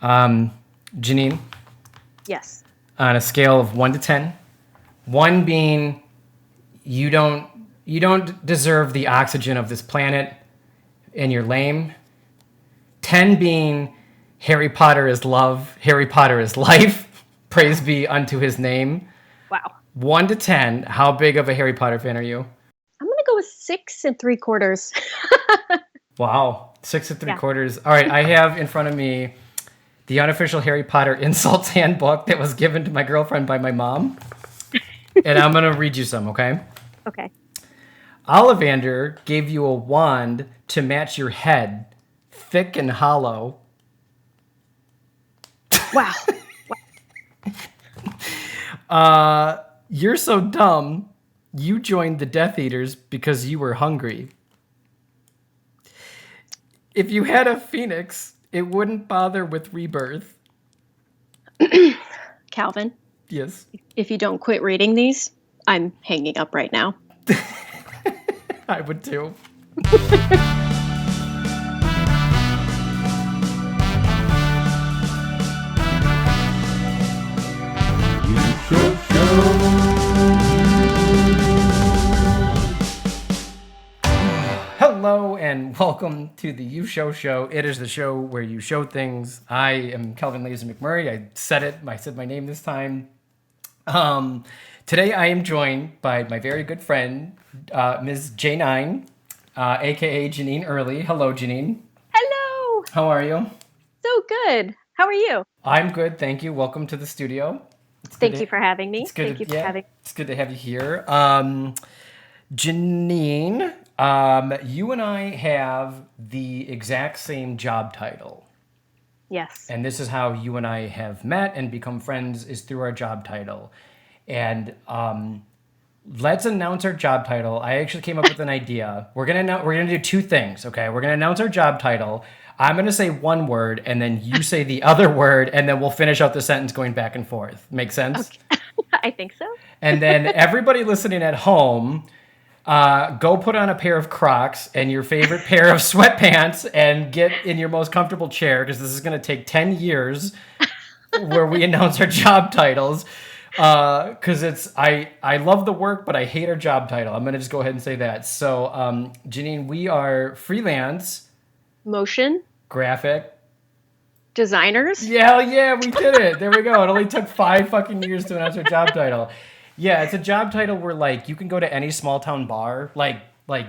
Jenine, Yes. on a scale of 1 to 10, 1 being you don't deserve the oxygen of this planet and you're lame. 10 being Harry Potter is love, Harry Potter is life, praise be unto his name. Wow. 1 to 10, how big of a Harry Potter fan are you? I'm gonna go with 6 3/4. Wow, 6 and three Yeah. quarters. All right, I have in front of me the unofficial Harry Potter insults handbook that was given to my girlfriend by my mom. And I'm going to read you some, okay? Okay. Ollivander gave you a wand to match your head, thick and hollow. Wow. You're so dumb. You joined the Death Eaters because you were hungry. If you had a phoenix, it wouldn't bother with rebirth. Calvin, Yes. if you don't quit reading these, I'm hanging up right now. I would too. Hello and welcome to the You Show Show. It is the show where you show things. I am Kelvin Lazy McMurray. I said it. I said my name this time. Today I am joined by my very good friend, Ms. Jenine, aka Jenine Early. Hello, Jenine. Hello. How are you? So good. How are you? I'm good, thank you. Welcome to the studio. Thank you for having me. It's good. Thank you for having. It's good to have you here. Jenine, you and I have the exact same job title. Yes. And this is how you and I have met and become friends is through our job title. And let's announce our job title. I actually came up with an idea. We're gonna do two things, okay? We're gonna announce our job title. I'm gonna say one word, and then you say the other word, and then we'll finish out the sentence going back and forth. Make sense? Okay. I think so. And then everybody listening at home, go put on a pair of Crocs and your favorite pair of sweatpants and get in your most comfortable chair because this is going to take 10 years where we announce our job titles. Because I love the work, but I hate our job title. I'm going to just go ahead and say that. So, Jenine, we are freelance, Motion graphic. designers. Yeah, we did it. There we go. It only took 5 fucking years to announce our job title. Yeah, it's a job title where like you can go to any small town bar, like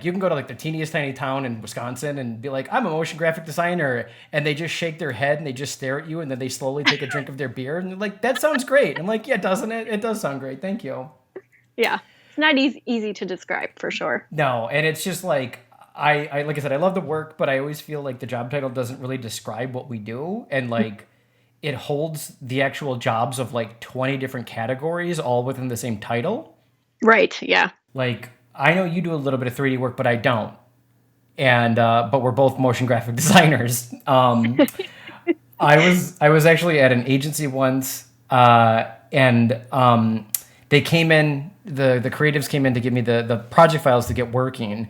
you can go to like the teeniest tiny town in Wisconsin and be like, I'm a motion graphic designer, and they just shake their head and they just stare at you and then they slowly take a drink of their beer and they're like, that sounds great. I'm like, yeah, doesn't it? It does sound great. Thank you. Yeah. It's not easy to describe for sure. No, and it's just like I like I said, I love the work, but I always feel like the job title doesn't really describe what we do, and like it holds the actual jobs of like 20 different categories all within the same title. Right. Yeah. Like I know you do a little bit of 3D work, but I don't. And but we're both motion graphic designers. I was actually at an agency once, and they came in. The creatives came in to give me the project files to get working,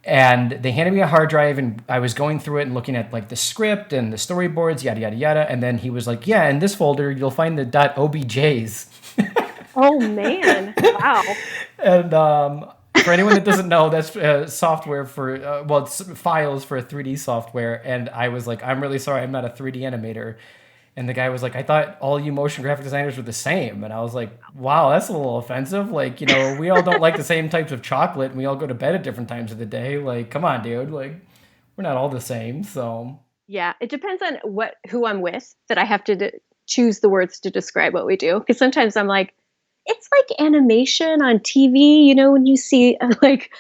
and they handed me a hard drive, and I was going through it and looking at like the script and the storyboards, yada yada yada. And then he was like, "Yeah, in this folder you'll find the .objs." Oh man. Wow. And for anyone that doesn't know, that's software for it's files for a 3D software. And I was like, I'm really sorry, I'm not a 3D animator. And the guy was like, I thought all you motion graphic designers were the same. And I was like, wow, that's a little offensive. Like, you know, we all don't like the same types of chocolate, and we all go to bed at different times of the day. Like, come on, dude. Like, we're not all the same. So Yeah. It depends on who I'm with that I have to choose the words to describe what we do. Because sometimes I'm like, it's like animation on TV, when you see like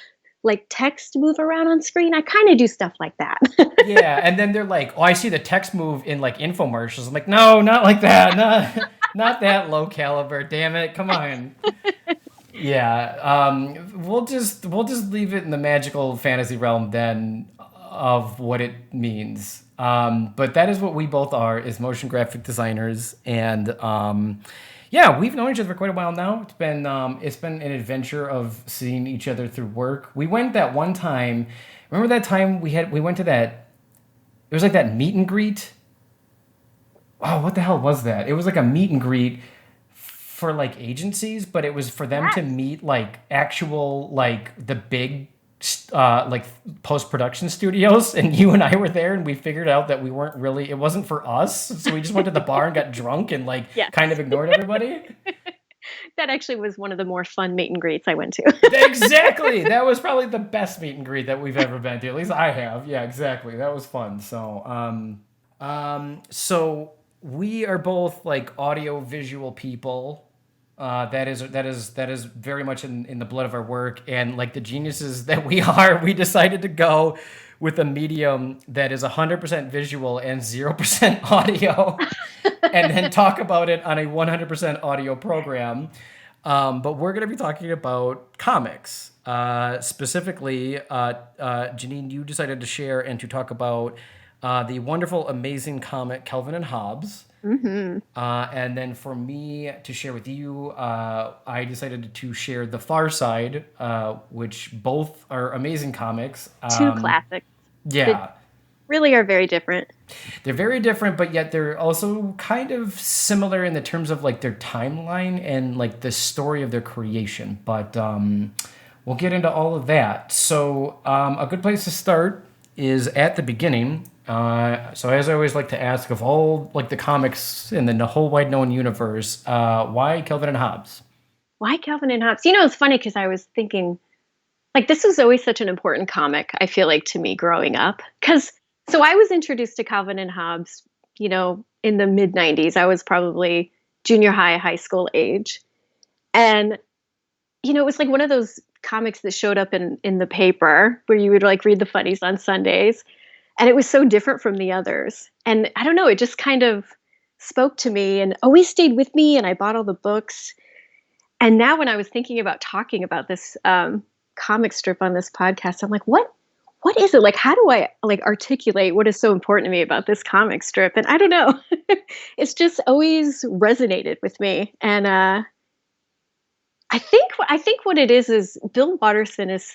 text move around on screen. I kind of do stuff like that. yeah, and then they're like, "Oh, I see the text move in like infomercials." I'm like, "No, not like that. Not that low caliber. Damn it, come on." Yeah, we'll just leave it in the magical fantasy realm then of what it means. But that is what we both are, is motion graphic designers, and yeah, we've known each other for quite a while now. It's been an adventure of seeing each other through work. We went that one time. Remember that time we went to that? It was like that meet and greet. oh, what the hell was that? It was like a meet and greet for like agencies, but it was for them to Yes. meet like actual like the big like post production studios, and you and I were there, and we figured out that we weren't really. It wasn't for us, so we just went to the bar and got drunk and like kind of Yes. ignored everybody. That actually was one of the more fun meet and greets I went to. Exactly. That was probably the best meet and greet that we've ever been to. At least I have. Yeah, exactly. That was fun. So we are both like audio visual people. That is very much in the blood of our work, and like the geniuses that we are, we decided to go with a medium that is 100% visual and 0% audio, and then talk about it on a 100% audio program. But we're going to be talking about comics. Specifically, Janine, you decided to share and to talk about the wonderful, amazing comic Calvin and Hobbes. Hmm. And then for me to share with you, I decided to share The Far Side, which both are amazing comics. Two classics that Yeah, really are very different. they're very different, but yet they're also kind of similar in the terms of like their timeline and like the story of their creation. But we'll get into all of that. So a good place to start is at the beginning. So as I always like to ask, of all like the comics in the whole wide known universe, why Kelvin and Hobbes? Why Calvin and Hobbes? It's funny because I was thinking, like, this was always such an important comic, I feel like, to me growing up. So I was introduced to Calvin and Hobbes, in the mid 90s. I was probably junior high, high school age. And, it was like one of those comics that showed up in the paper where you would like read the funnies on Sundays. And it was so different from the others. And I don't know, it just kind of spoke to me and always stayed with me. And I bought all the books. And now when I was thinking about talking about this comic strip on this podcast, I'm like, what is it? Like, how do I like articulate what is so important to me about this comic strip? And I don't know. It's just always resonated with me. And I think what it is Bill Watterson is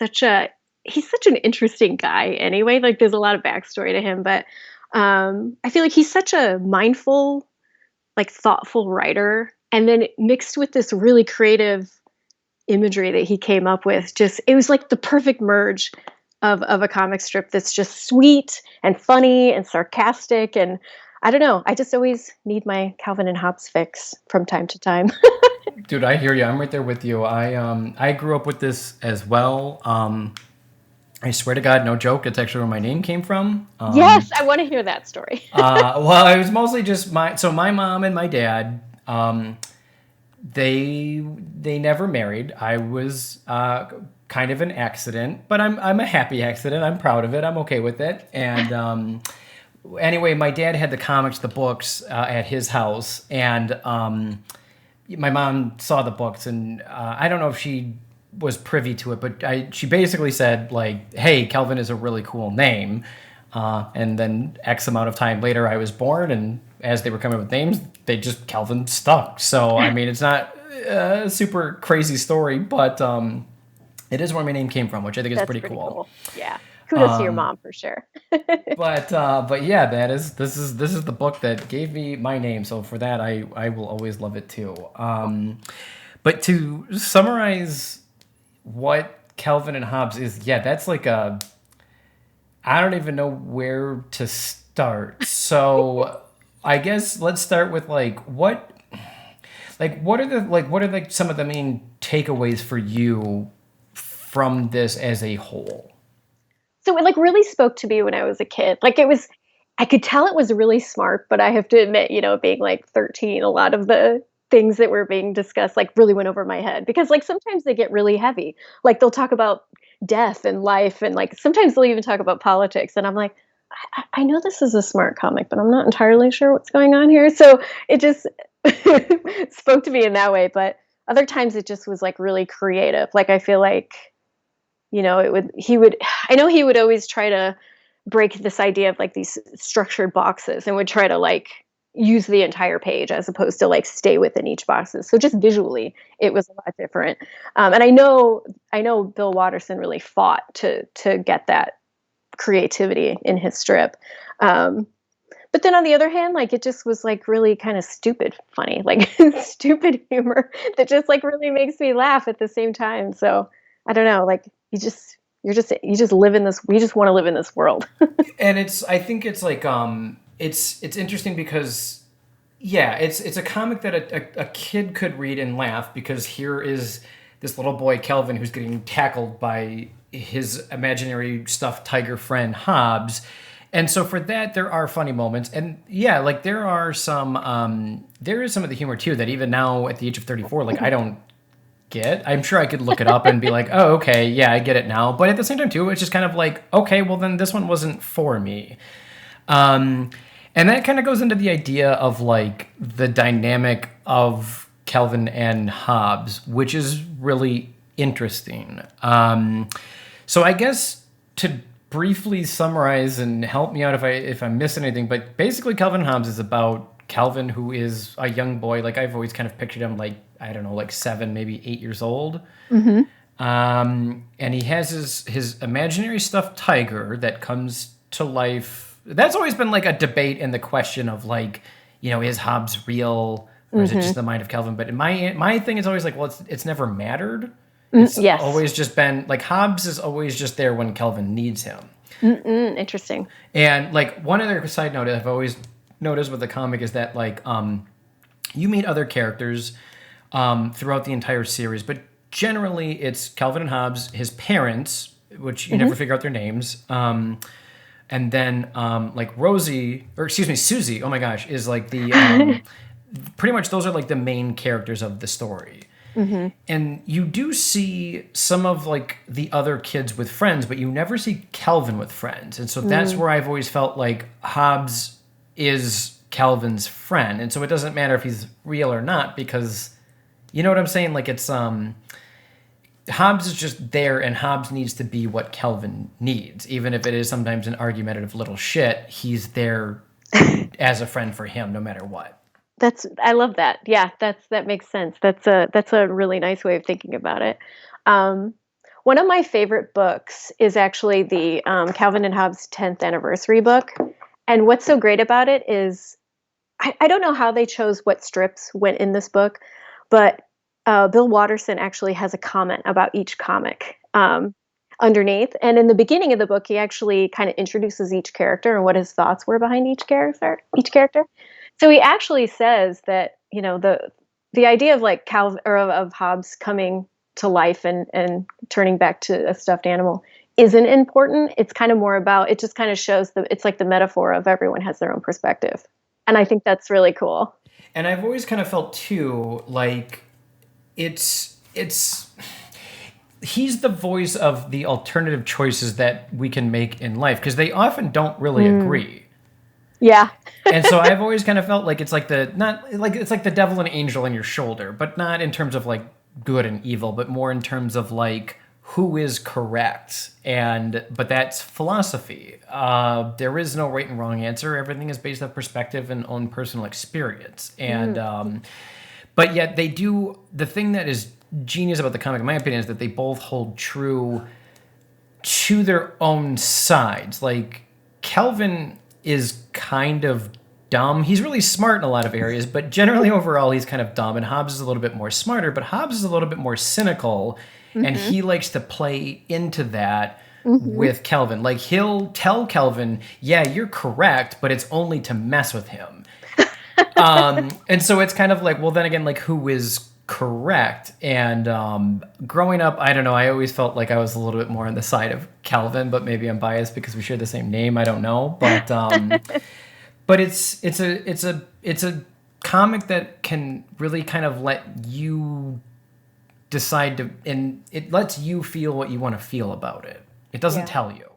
he's such an interesting guy anyway. Like there's a lot of backstory to him, but I feel like he's such a mindful, like thoughtful writer. And then mixed with this really creative imagery that he came up with, just it was like the perfect merge of a comic strip that's just sweet and funny and sarcastic. And I don't know, I just always need my Calvin and Hobbes fix from time to time. Dude, I hear you. I'm right there with you. I grew up with this as well. I swear to God, no joke. It's actually where my name came from. Yes, I want to hear that story. Well, it was mostly just my mom and my dad. They never married. I was kind of an accident, but I'm a happy accident. I'm proud of it. I'm okay with it. And anyway, my dad had the comics, the books at his house, and my mom saw the books, and I don't know if she was privy to it, but she basically said like, "Hey, Kelvin is a really cool name." And then X amount of time later, I was born, and as they were coming up with names, they just Kelvin stuck. So I mean, it's not a super crazy story, but it is where my name came from, which I think is That's pretty pretty cool. cool. Yeah. Kudos to your mom for sure. But yeah, this is the book that gave me my name. So for that, I will always love it too. But to summarize what Calvin and Hobbes is, yeah, that's like I don't even know where to start. So I guess let's start with what are some of the main takeaways for you from this as a whole? So it like really spoke to me when I was a kid. I could tell it was really smart, but I have to admit, being like 13, a lot of the things that were being discussed like really went over my head because like sometimes they get really heavy. Like they'll talk about death and life and like sometimes they'll even talk about politics. And I'm like, I know this is a smart comic, but I'm not entirely sure what's going on here. So it just spoke to me in that way. But other times it just was like really creative. Like I feel like I know he would always try to break this idea of like these structured boxes and would try to like use the entire page as opposed to like stay within each boxes. So just visually, it was a lot different. And I know Bill Watterson really fought to get that creativity in his strip. But then on the other hand, like it just was like really kind of stupid funny, like stupid humor that just like really makes me laugh at the same time. So I don't know, like you just live in this, we just want to live in this world. And I think it's like it's interesting because yeah, it's a comic that a kid could read and laugh, because here is this little boy Kelvin who's getting tackled by his imaginary stuffed tiger friend Hobbes. And so for that, there are funny moments, and yeah, like there is some of the humor too that even now at the age of 34, like I don't get. I'm sure I could look it up and be like, oh, okay, yeah, I get it now. But at the same time too, it's just kind of like, okay, well then this one wasn't for me. And that kind of goes into the idea of like the dynamic of Kelvin and Hobbes, which is really interesting. So I guess to briefly summarize and help me out if I miss anything, but basically Calvin and Hobbes is about Calvin, who is a young boy. Like I've always kind of pictured him like, I don't know, like 7, maybe 8 years old. Mm-hmm. And he has his imaginary stuffed tiger that comes to life. That's always been like a debate in the question of like, is Hobbes real, or is it just the mind of Calvin? But in my thing is always like, well, it's never mattered. It's Yes. always just been like Hobbes is always just there when Kelvin needs him. Interesting. And like one other side note I've always noticed with the comic is that like you meet other characters throughout the entire series, but generally it's Calvin and Hobbes, his parents, which you never figure out their names, and then like Susie. Oh my gosh, is like the pretty much those are like the main characters of the story. And you do see some of like the other kids with friends, but you never see Calvin with friends. And so that's where I've always felt like Hobbes is Calvin's friend. And so it doesn't matter if he's real or not, because you know what I'm saying? Like it's Hobbes is just there, and Hobbes needs to be what Calvin needs. Even if it is sometimes an argumentative little shit, he's there as a friend for him no matter what. I love that. Yeah, that makes sense. That's a really nice way of thinking about it. One of my favorite books is actually the Calvin and Hobbes 10th anniversary book. And what's so great about it is I don't know how they chose what strips went in this book, but Bill Watterson actually has a comment about each comic underneath. And in the beginning of the book, he actually kind of introduces each character and what his thoughts were behind each character. So he actually says that, the idea of like of Hobbes coming to life and turning back to a stuffed animal isn't important. It's kind of more about, it just kind of shows it's like the metaphor of everyone has their own perspective. And I think that's really cool. And I've always kind of felt too, like it's he's the voice of the alternative choices that we can make in life, because they often don't really agree. Yeah. And so I've always kind of felt like it's like it's like the devil and angel on your shoulder, but not in terms of like good and evil, but more in terms of like who is correct. But that's philosophy. There is no right and wrong answer. Everything is based on perspective and own personal experience. And but yet they do, the thing that is genius about the comic, in my opinion, is that they both hold true to their own sides. Like Kelvin is kind of dumb. He's really smart in a lot of areas, but generally overall he's kind of dumb. And Hobbes is a little bit more smarter, but Hobbes is a little bit more cynical, and he likes to play into that with Kelvin. Like he'll tell Kelvin, yeah, you're correct, but it's only to mess with him. And so it's kind of like, well, then again, like who is correct? And growing up, I don't know, I always felt like I was a little bit more on the side of Calvin, but maybe I'm biased because we share the same name. I don't know, but but it's a comic that can really kind of let you decide to, and it lets you feel what you want to feel about it. It doesn't tell you.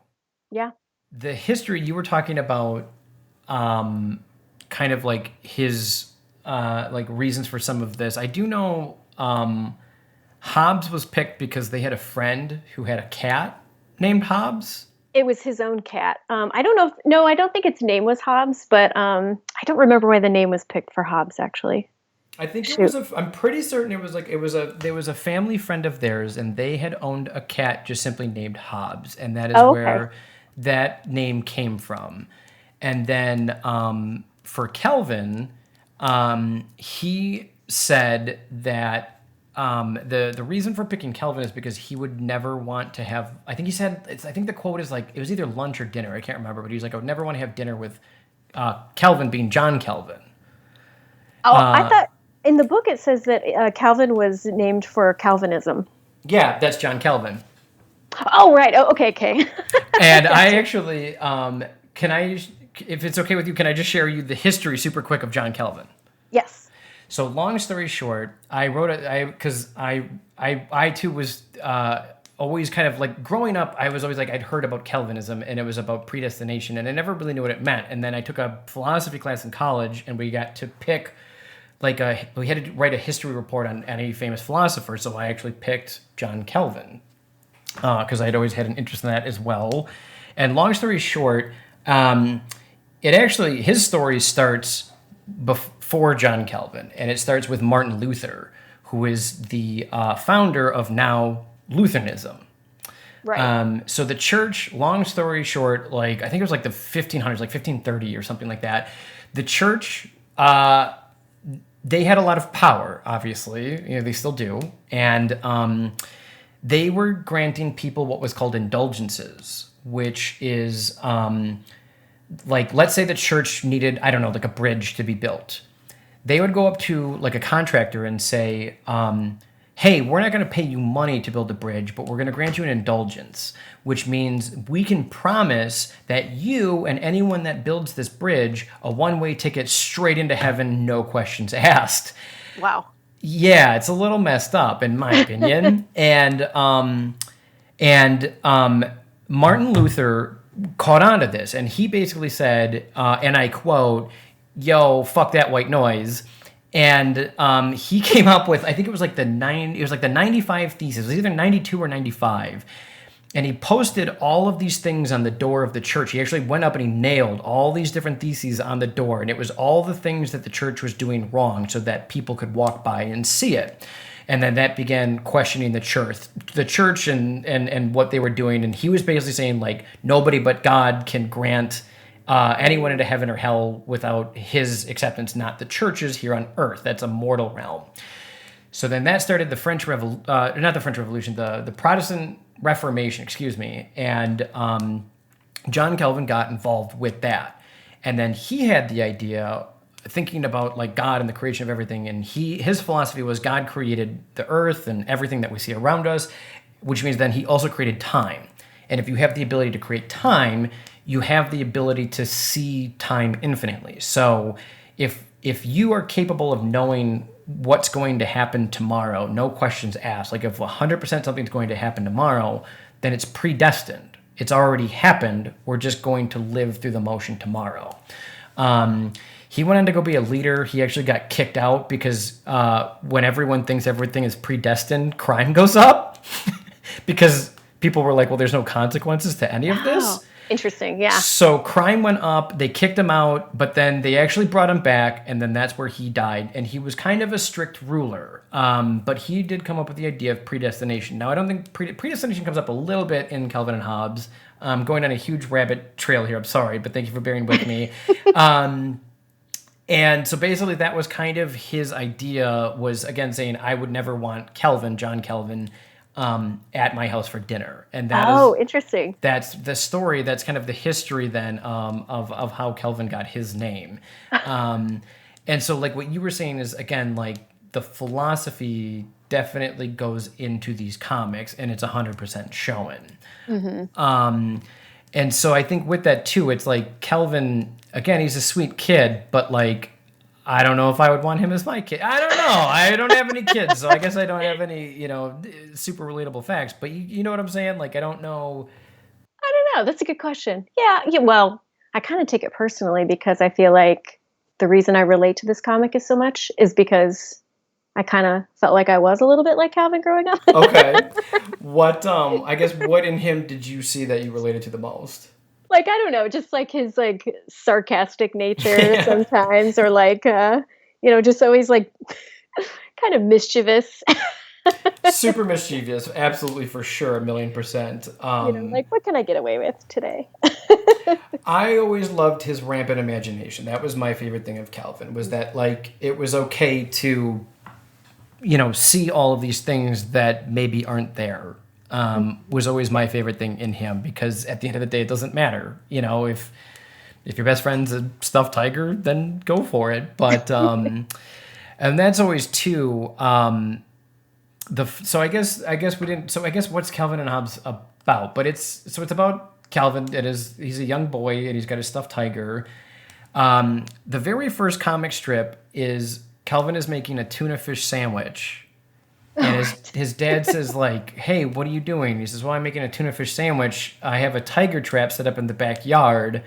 Yeah. The history you were talking about, kind of like his like reasons for some of this. I do know Hobbes was picked because they had a friend who had a cat named Hobbes. It was his own cat. I don't know. No, I don't think its name was Hobbes, but I don't remember why the name was picked for Hobbes, actually. I think it was I'm pretty certain there was a family friend of theirs, and they had owned a cat just simply named Hobbes, and that is where that name came from. And then for Kelvin, he said that the reason for picking Kelvin is because he would never want to have. I think he said. I think the quote is like it was either lunch or dinner. I can't remember, but he was like, I would never want to have dinner with Kelvin, being John Kelvin. Oh, I thought in the book it says that Calvin was named for Calvinism. Yeah, that's John Kelvin. Oh, right. Oh, okay. And I actually, can I, if it's okay with you, can I just share you the history super quick of John Kelvin? Yes. So long story short, I wrote it, because I too was always kind of like growing up, I was always like, I'd heard about Calvinism and it was about predestination and I never really knew what it meant. And then I took a philosophy class in college and we got to pick we had to write a history report on any famous philosopher. So I actually picked John Kelvin because I'd always had an interest in that as well. And long story short, his story starts before John Kelvin, and it starts with Martin Luther, who is the founder of now Lutheranism. Right. So the church, long story short, like I think it was like the 1500s, like 1530 or something like that. The church, they had a lot of power, obviously. They still do. And they were granting people what was called indulgences, which is like, let's say the church needed, I don't know, like a bridge to be built. They would go up to like a contractor and say, hey, we're not going to pay you money to build a bridge, but we're going to grant you an indulgence, which means we can promise that you and anyone that builds this bridge a one-way ticket straight into heaven, no questions asked. Wow. Yeah, it's a little messed up in my opinion. and Martin Luther caught on to this, and he basically said, and I quote, "Yo, fuck that white noise." And he came up with, I think it was like the 95 theses. It was either 92 or 95. And he posted all of these things on the door of the church. He actually went up and he nailed all these different theses on the door. And it was all the things that the church was doing wrong so that people could walk by and see it. And then that began questioning the church and what they were doing. And he was basically saying, like, nobody but God can grant anyone into heaven or hell without his acceptance, not the churches here on earth. That's a mortal realm. So then that started the the Protestant Reformation, excuse me. And John Calvin got involved with that. And then he had the idea, thinking about like God and the creation of everything. And his philosophy was God created the earth and everything that we see around us, which means then he also created time. And if you have the ability to create time, you have the ability to see time infinitely. So if you are capable of knowing what's going to happen tomorrow, no questions asked, like if 100% something's going to happen tomorrow, then it's predestined. It's already happened. We're just going to live through the motion tomorrow. He went on to go be a leader. He actually got kicked out because when everyone thinks everything is predestined, crime goes up because people were like, well, there's no consequences to any of this. Interesting, yeah. So crime went up, they kicked him out, but then they actually brought him back, and then that's where he died. And he was kind of a strict ruler, but he did come up with the idea of predestination. Now, I don't think predestination comes up a little bit in Calvin and Hobbes. I'm going on a huge rabbit trail here, I'm sorry, but thank you for bearing with me. And so basically that was kind of his idea, was again saying, I would never want John Calvin, at my house for dinner. And that interesting. That's the story. That's kind of the history then of how Kelvin got his name. And so like what you were saying is, again, like the philosophy definitely goes into these comics and it's 100% showing. Mm-hmm. And so I think with that too, it's like Kelvin, again, he's a sweet kid, but like, I don't know if I would want him as my kid. I don't know. I don't have any kids, so I guess I don't have any, super relatable facts. But you know what I'm saying? Like, I don't know. I don't know. That's a good question. Yeah. Well, I kind of take it personally because I feel like the reason I relate to this comic is so much is because I kind of felt like I was a little bit like Calvin growing up. Okay. What in him did you see that you related to the most? Like, I don't know, just like his like sarcastic nature sometimes, or like, just always like kind of mischievous. Super mischievous, absolutely, for sure, 1,000,000%. Like, what can I get away with today? I always loved his rampant imagination. That was my favorite thing of Calvin, was that, like, it was okay to, see all of these things that maybe aren't there. Was always my favorite thing in him, because at the end of the day, it doesn't matter. If your best friend's a stuffed tiger, then go for it. But and that's always too. So I guess we didn't. So I guess what's Calvin and Hobbes about? But it's about Calvin. He's a young boy and he's got a stuffed tiger. The very first comic strip is Calvin is making a tuna fish sandwich. And his dad says, like, hey, what are you doing? He says, well, I'm making a tuna fish sandwich. I have a tiger trap set up in the backyard.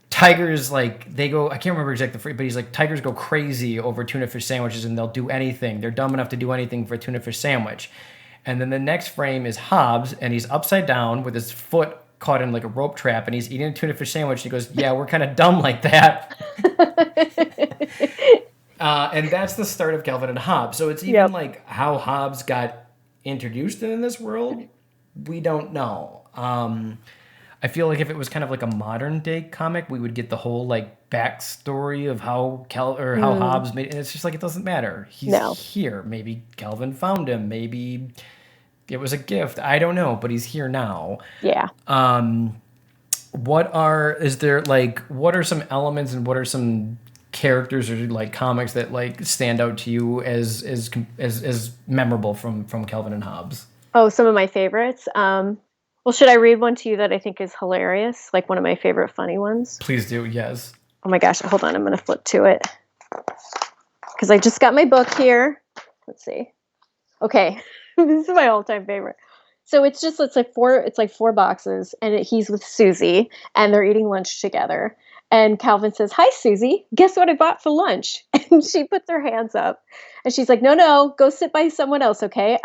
Tigers, like, they go, I can't remember exactly the phrase, but he's like, tigers go crazy over tuna fish sandwiches and they'll do anything. They're dumb enough to do anything for a tuna fish sandwich. And then the next frame is Hobbes, and he's upside down with his foot caught in like a rope trap, and he's eating a tuna fish sandwich. And he goes, yeah, we're kind of dumb like that. And that's the start of Calvin and Hobbes. So it's even like how Hobbes got introduced in this world, we don't know. I feel like if it was kind of like a modern day comic, we would get the whole like backstory of how how Hobbes made it. And it's just like, it doesn't matter. He's here. Maybe Calvin found him. Maybe it was a gift. I don't know, but he's here now. Yeah. What are some elements and what are some characters or like comics that like stand out to you as memorable from Calvin and Hobbes? Oh, some of my favorites. Well, should I read one to you that I think is hilarious? Like one of my favorite funny ones? Please do, yes. Oh my gosh, hold on, I'm going to flip to it. Because I just got my book here. Let's see. Okay, this is my all-time favorite. So it's like four boxes, and he's with Susie, and they're eating lunch together. And Calvin says, hi, Susie, guess what I bought for lunch? And she puts her hands up and she's like, no, go sit by someone else. Okay.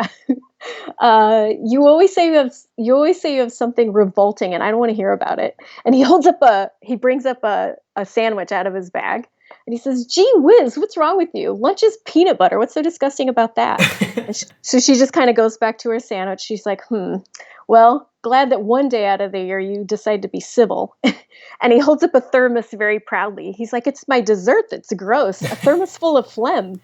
You always say you have something revolting and I don't want to hear about it. And he brings up a sandwich out of his bag and he says, gee whiz, what's wrong with you? Lunch is peanut butter. What's so disgusting about that? So she just kind of goes back to her sandwich. She's like, well, glad that one day out of the year you decide to be civil. And he holds up a thermos very proudly. He's like, it's my dessert that's gross. A thermos full of phlegm.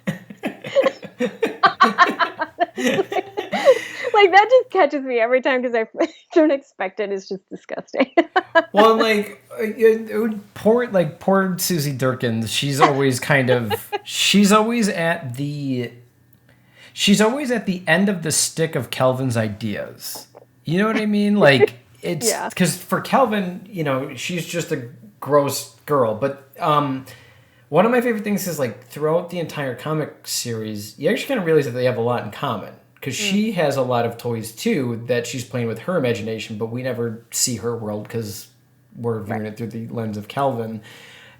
Like that just catches me every time because I don't expect it. It's just disgusting. Well, like poor Susie Durkins. She's always at the end of the stick of Calvin's ideas. You know what I mean? Like it's because for Calvin, she's just a gross girl. But one of my favorite things is like throughout the entire comic series, you actually kind of realize that they have a lot in common. Because she has a lot of toys, too, that she's playing with her imagination, but we never see her world because we're viewing it through the lens of Calvin.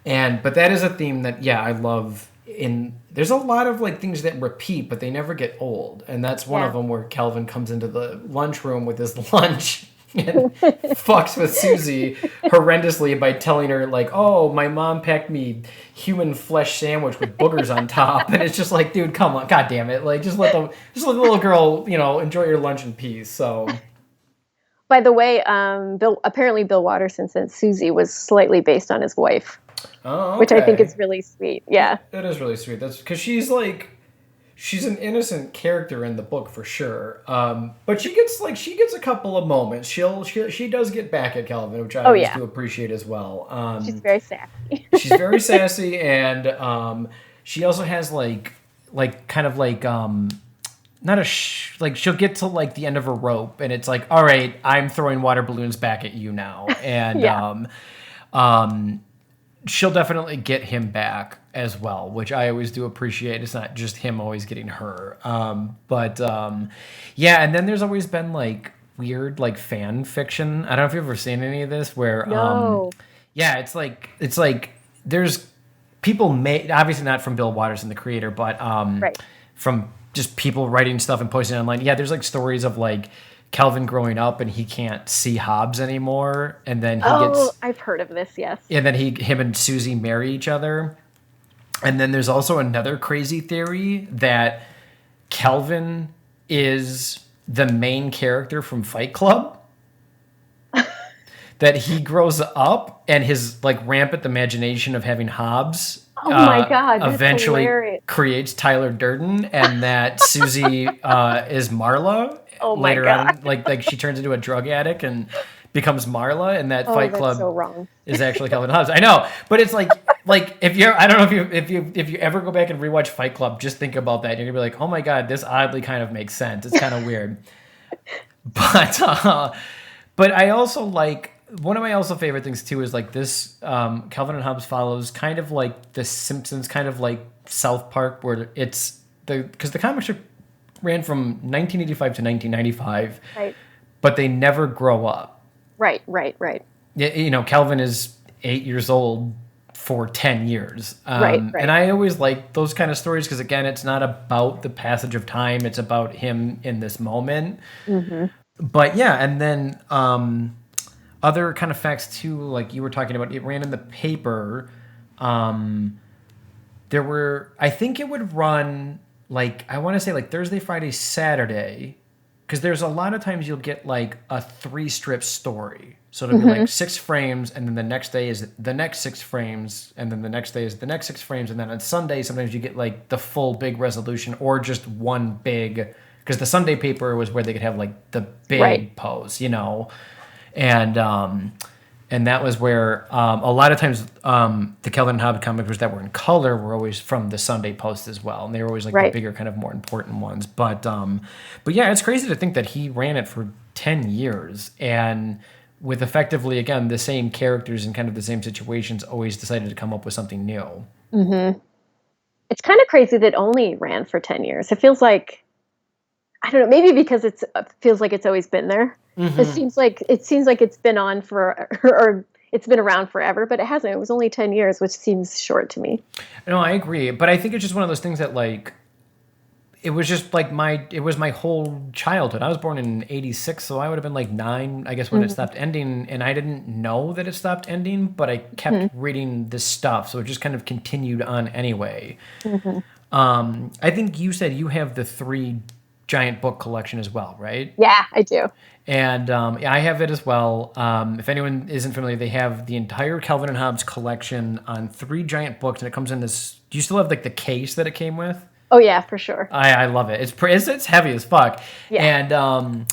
But that is a theme that, I love. There's a lot of like things that repeat, but they never get old. And that's one of them where Calvin comes into the lunchroom with his lunch and fucks with Susie horrendously by telling her like, oh, my mom packed me human flesh sandwich with boogers on top. And it's just like, dude, come on, god damn it, like just let the little girl enjoy your lunch in peace. So by the way, Bill Watterson said Susie was slightly based on his wife. Oh, okay. Which I think is really sweet. Yeah, that is really sweet. That's because she's an innocent character in the book for sure. But she gets a couple of moments. She does get back at Calvin, which I always do appreciate as well. She's very sassy. She's very sassy, and she also has like kind of like not like she'll get to like the end of her rope, and it's like, all right, I'm throwing water balloons back at you now, and she'll definitely get him back as well, which I always do appreciate. It's not just him always getting her. And then there's always been like weird like fan fiction. I don't know if you've ever seen any of this where it's like there's people made, obviously not from Bill Watterson, the creator, but from just people writing stuff and posting online. Yeah, there's like stories of like Calvin growing up and he can't see Hobbes anymore, and then I've heard of this, yes. And then him and Susie marry each other. And then there's also another crazy theory that Calvin is the main character from Fight Club. That he grows up and his like rampant imagination of having Hobbes Oh my God, that's eventually hilarious. creates Tyler Durden, and that Susie is Marla Oh my later God. on. Like she turns into a drug addict and becomes Marla, and that Oh, Fight that's Club so wrong. is actually Calvin Hobbes. I know, but it's like if you're, I don't know if you ever go back and rewatch Fight Club, just think about that. You're gonna be like, oh my God, this oddly kind of makes sense. It's kind of weird, but I also like. One of my also favorite things too is like this Calvin and Hobbes follows kind of like the Simpsons, kind of like South Park, where it's because the comic strip ran from 1985 to 1995, Right. but they never grow up. Right. You know, Calvin is 8 years old for 10 years. Right. And I always like those kind of stories because, again, it's not about the passage of time. It's about him in this moment. Mm-hmm. But yeah, and then other kind of facts too, like you were talking about, it ran in the paper. There were, I think it would run like, I want to say like Thursday, Friday, Saturday, because there's a lot of times you'll get like a 3-strip story. So it'll be like 6 frames, and then the next day is the next 6 frames, and then the next day is the next 6 frames, and then on Sunday sometimes you get like the full big resolution or just one big, because the Sunday paper was where they could have like the big pose, you know. And that was where a lot of times the Calvin and Hobbes comics that were in color were always from the Sunday Post as well, and they were always like the bigger, kind of more important ones. But yeah, it's crazy to think that he ran it for 10 years, and with effectively again the same characters and kind of the same situations, always decided to come up with something new. Mm-hmm. It's kind of crazy that it only ran for 10 years. It feels like, I don't know, maybe because it feels like it's always been there. Mm-hmm. It seems like it's been on for, or it's been around forever, but it hasn't. It was only 10 years, which seems short to me. No, I agree, but I think it's just one of those things that like it was just like it was my whole childhood. I was born in '86, so I would have been like 9, I guess, when it stopped ending, and I didn't know that it stopped ending, but I kept reading this stuff, so it just kind of continued on anyway. I think you said you have the 3 giant book collection as well, right? Yeah, I do. And I have it as well. If anyone isn't familiar, they have the entire Calvin and Hobbes collection on 3 giant books, and it comes in this. Do you still have like the case that it came with? Oh yeah, for sure. I love it. It's heavy as fuck. Yeah.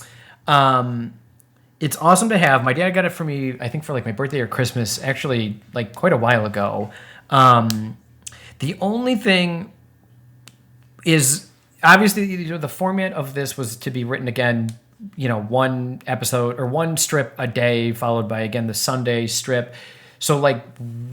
And it's awesome to have. My dad got it for me, I think for like my birthday or Christmas, actually like quite a while ago. The only thing is obviously, you know, the format of this was to be written again, you know, 1 episode or 1 strip a day, followed by again the Sunday strip. So like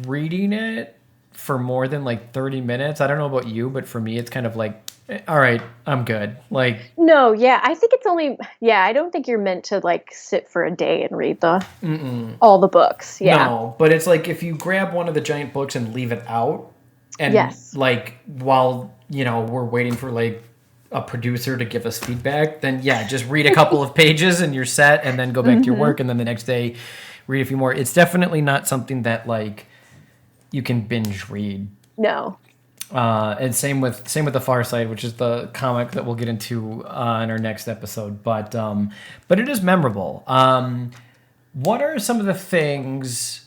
reading it for more than like 30 minutes, I don't know about you, but for me it's kind of like, all right, I'm good. Like, no, yeah, I think it's only, I don't think you're meant to like sit for a day and read all the books. Yeah. No, but it's like if you grab one of the giant books and leave it out, and like while, you know, we're waiting for like a producer to give us feedback, then yeah, just read a couple of pages and you're set, and then go back to your work, and then the next day read a few more. It's definitely not something that like you can binge read. No. And same with The Far Side, which is the comic that we'll get into in our next episode. But it is memorable. What are some of the things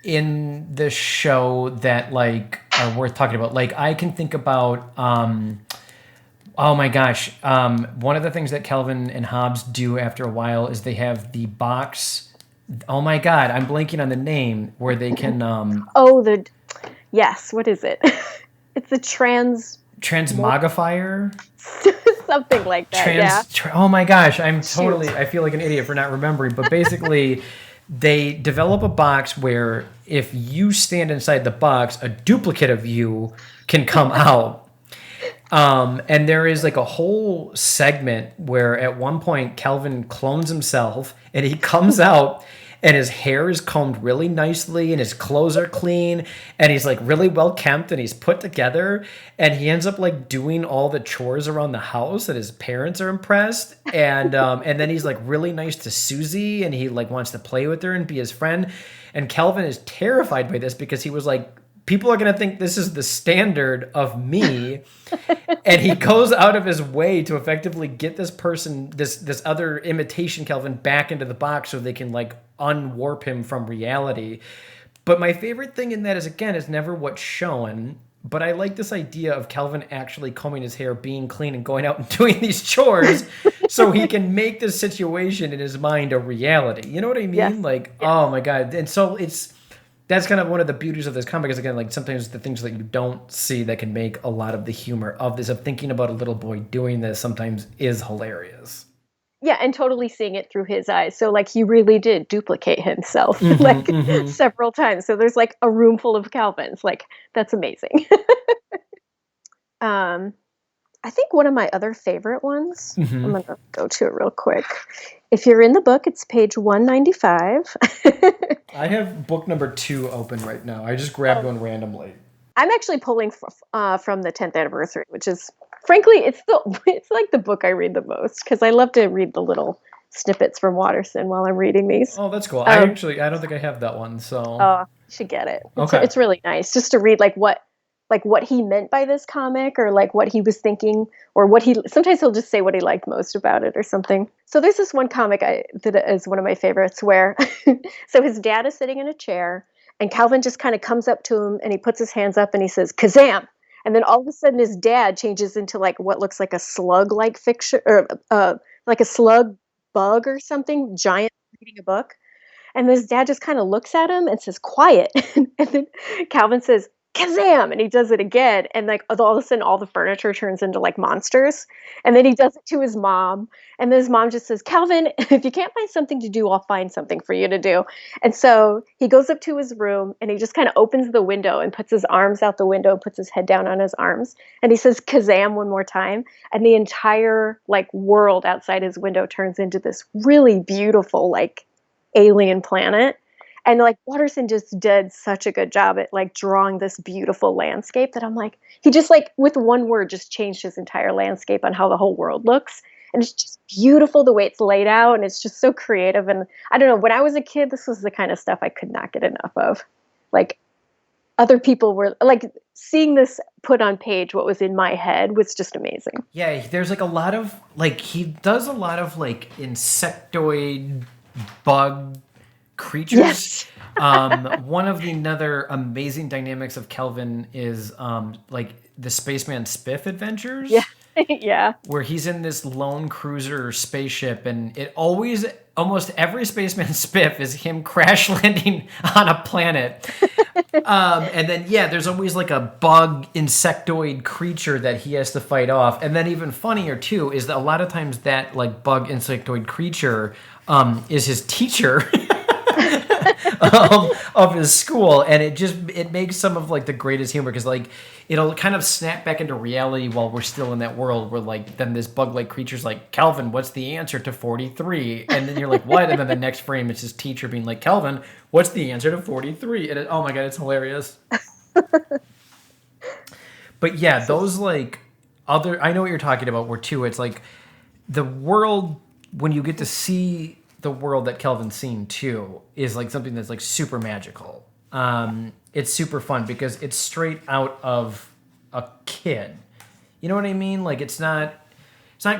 in the show that like are worth talking about? Like I can think about. Oh my gosh! One of the things that Calvin and Hobbes do after a while is they have the box. Oh my God! I'm blanking on the name where they can. Yes. What is it? It's a transmogrifier. Something like that. Oh my gosh! I feel like an idiot for not remembering. But basically, they develop a box where if you stand inside the box, a duplicate of you can come out. And there is like a whole segment where at one point Calvin clones himself and he comes out and his hair is combed really nicely and his clothes are clean and he's like really well kempt and he's put together, and he ends up like doing all the chores around the house and his parents are impressed, and then he's like really nice to Susie and he like wants to play with her and be his friend, and Calvin is terrified by this because he was like people are going to think this is the standard of me. And he goes out of his way to effectively get this person, this other imitation Kelvin, back into the box so they can like unwarp him from reality. But my favorite thing in that is, again, is never what's shown. But I like this idea of Kelvin actually combing his hair, being clean, and going out and doing these chores so he can make this situation in his mind a reality. You know what I mean? Yes. Like, Yes. oh my God. And so that's kind of one of the beauties of this comic is, again, like sometimes the things that you don't see that can make a lot of the humor of this, of thinking about a little boy doing this, sometimes is hilarious. Yeah, and totally seeing it through his eyes. So like he really did duplicate himself like several times. So there's like a room full of Calvins. Like that's amazing. um I think one of my other favorite ones, I'm going to go to it real quick. If you're in the book, it's page 195. I have book number 2 open right now. I just grabbed one randomly. I'm actually pulling from the 10th anniversary, which is frankly, it's like the book I read the most because I love to read the little snippets from Watterson while I'm reading these. Oh, that's cool. I don't think I have that one. So Oh, you should get it. Okay. It's really nice just to read like what he meant by this comic, or like what he was thinking, or sometimes he'll just say what he liked most about it or something. So there's this one comic that is one of my favorites where so his dad is sitting in a chair and Calvin just kind of comes up to him and he puts his hands up and he says Kazam, and then all of a sudden his dad changes into like what looks like a slug like fiction, or like a slug bug or something giant reading a book. And his dad just kind of looks at him and says, quiet. And then Calvin says, Kazam! And he does it again. And like all of a sudden, all the furniture turns into like monsters. And then he does it to his mom. And then his mom just says, Calvin, if you can't find something to do, I'll find something for you to do. And so he goes up to his room and he just kind of opens the window and puts his arms out the window, puts his head down on his arms. And he says, Kazam, one more time. And the entire like world outside his window turns into this really beautiful, like alien planet. And like Watterson just did such a good job at like drawing this beautiful landscape that I'm like, he just like with one word just changed his entire landscape on how the whole world looks. And it's just beautiful the way it's laid out, and it's just so creative. And I don't know, when I was a kid, this was the kind of stuff I could not get enough of. Like other people were like seeing this put on page, what was in my head was just amazing. Yeah, there's like a lot of like he does a lot of like insectoid bug creatures. Yes. One of the another amazing dynamics of Kelvin is like the Spaceman Spiff adventures. Yeah. Yeah. Where he's in this lone cruiser spaceship, and it always, almost every Spaceman Spiff is him crash landing on a planet. And then, yeah, there's always like a bug insectoid creature that he has to fight off. And then even funnier, too, is that a lot of times that like bug insectoid creature is his teacher. Of his school, and it makes some of like the greatest humor because like it'll kind of snap back into reality while we're still in that world where like then this bug-like creature's like, Calvin, what's the answer to 43? And then you're like, what? And then the next frame it's his teacher being like, Calvin, what's the answer to 43? And oh my God, it's hilarious. But yeah, those like I know what you're talking about where too it's like the world, when you get to see the world that Kelvin's seen too, is like something that's like super magical. It's super fun because it's straight out of a kid. You know what I mean? Like it's not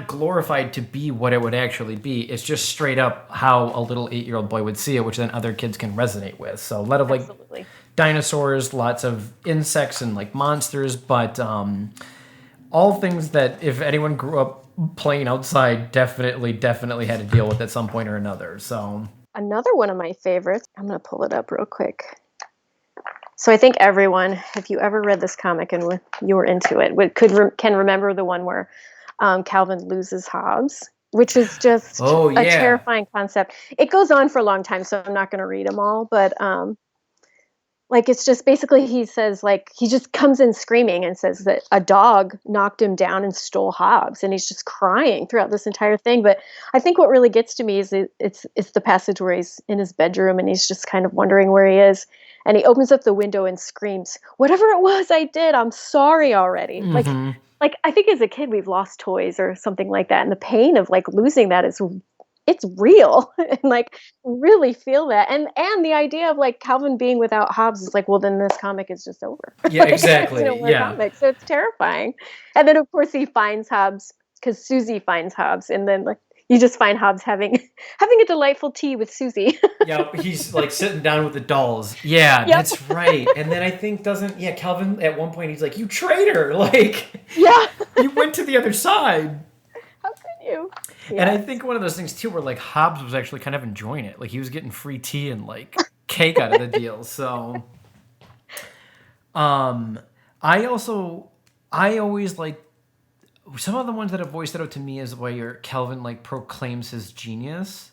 glorified to be what it would actually be. It's just straight up how a little 8-year-old boy would see it, which then other kids can resonate with. So a lot of like Absolutely. Dinosaurs, lots of insects and like monsters, but all things that if anyone grew up playing outside definitely had to deal with at some point or another. So another one of my favorites, I'm going to pull it up real quick. So I think everyone, if you ever read this comic and you were into it, can remember the one where Calvin loses Hobbes, which is just a terrifying concept. It goes on for a long time, so I'm not going to read them all, but like it's just basically he says like he just comes in screaming and says that a dog knocked him down and stole Hobbes, and he's just crying throughout this entire thing. But I think what really gets to me is it's the passage where he's in his bedroom and he's just kind of wondering where he is, and he opens up the window and screams, "Whatever it was I did, I'm sorry already." Like I think as a kid we've lost toys or something like that, and the pain of like losing that is it's real and like really feel that. And the idea of like Calvin being without Hobbes is like, well, then this comic is just over. Yeah, Like there's no exactly. more Yeah. comics. So it's terrifying. And then of course he finds Hobbes because Susie finds Hobbes, and then like you just find Hobbes having having a delightful tea with Susie. Yeah, he's like sitting down with the dolls. Yeah, Yep. that's right. And then I think doesn't yeah, Calvin at one point he's like, "You traitor!" Like Yeah. you went to the other side. How could you? And I Yes. think one of those things too where like Hobbes was actually kind of enjoying it. Like he was getting free tea and like cake out of the deal. So um I also I always like some of the ones that have voiced it out to me is where Calvin like proclaims his genius.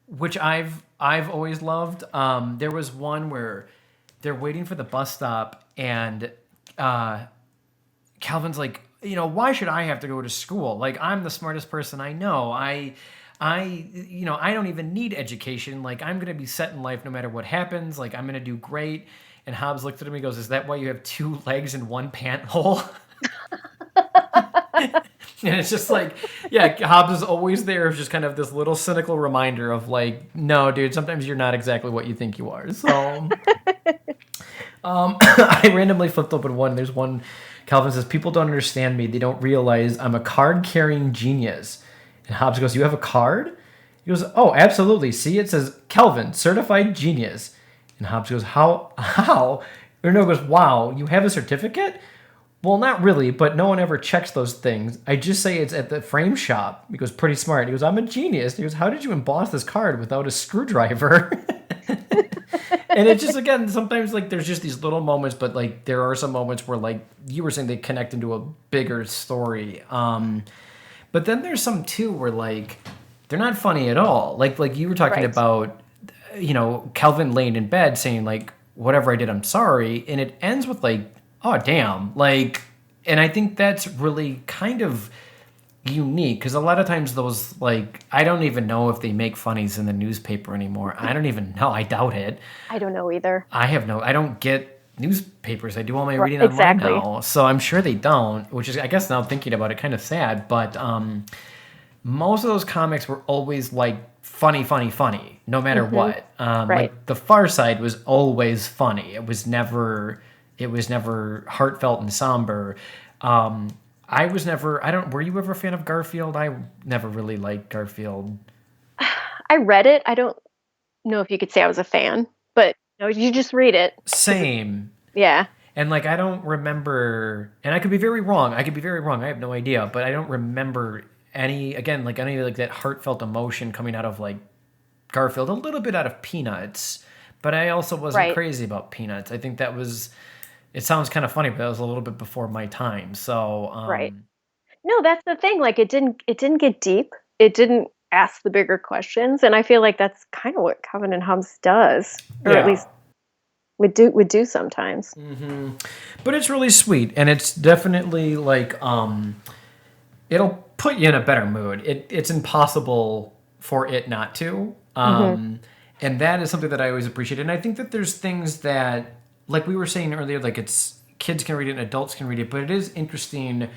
Which I've always loved. There was one where they're waiting for the bus stop, and Calvin's like, why should I have to go to school? Like, I'm the smartest person I know. I don't even need education. Like, I'm gonna be set in life no matter what happens. Like, I'm gonna do great. And Hobbes looked at him and goes, "Is that why you have two legs and one pant hole?" And it's just like, yeah, Hobbes is always there as just kind of this little cynical reminder of like, no, dude, sometimes you're not exactly what you think you are. So I randomly flipped open one. There's one, Calvin says, "People don't understand me. They don't realize I'm a card-carrying genius." And Hobbes goes, "You have a card?" He goes, "Oh, absolutely. See, it says Calvin, certified genius." And Hobbes goes, How? Or no, goes, "Wow, you have a certificate?" "Well, not really, but no one ever checks those things. I just say it's at the frame shop." He goes, "Pretty smart." He goes, "I'm a genius." He goes, "How did you emboss this card without a screwdriver?" And it's just, again, sometimes like there's just these little moments, but like there are some moments where like you were saying they connect into a bigger story. But then there's some too where like they're not funny at all. Like you were talking Right. about, Calvin laying in bed saying like, "Whatever I did, I'm sorry," and it ends with like, "Oh damn," like, and I think that's really kind of unique because a lot of times those like I don't even know if they make funnies in the newspaper anymore. I don't even know. I doubt it. I don't know either. I don't get newspapers. I do all my Right. reading online Exactly. now, so I'm sure they don't. Which is, I guess, now thinking about it, kind of sad. But most of those comics were always like funny, funny, funny, no matter Hmm. what. Right. Like the Far Side was always funny. It was never heartfelt and somber. I was never. I don't. Were you ever a fan of Garfield? I never really liked Garfield. I read it. I don't know if you could say I was a fan, but you just read it because Same. yeah. And like I don't remember, and I could be very wrong. I could be very wrong. I have no idea, but I don't remember any like that heartfelt emotion coming out of like Garfield. A little bit out of Peanuts, but I also wasn't Right. crazy about Peanuts. I think that was. It sounds kind of funny, but that was a little bit before my time. So Right. No, that's the thing. Like it didn't get deep. It didn't ask the bigger questions, and I feel like that's kind of what Calvin and Hobbes does, or at yeah. least would do sometimes. But it's really sweet, and it's definitely like it'll put you in a better mood. It's impossible for it not to. Hmm. And that is something that I always appreciate. And I think that there's things that, like we were saying earlier, like it's kids can read it and adults can read it, but it is interesting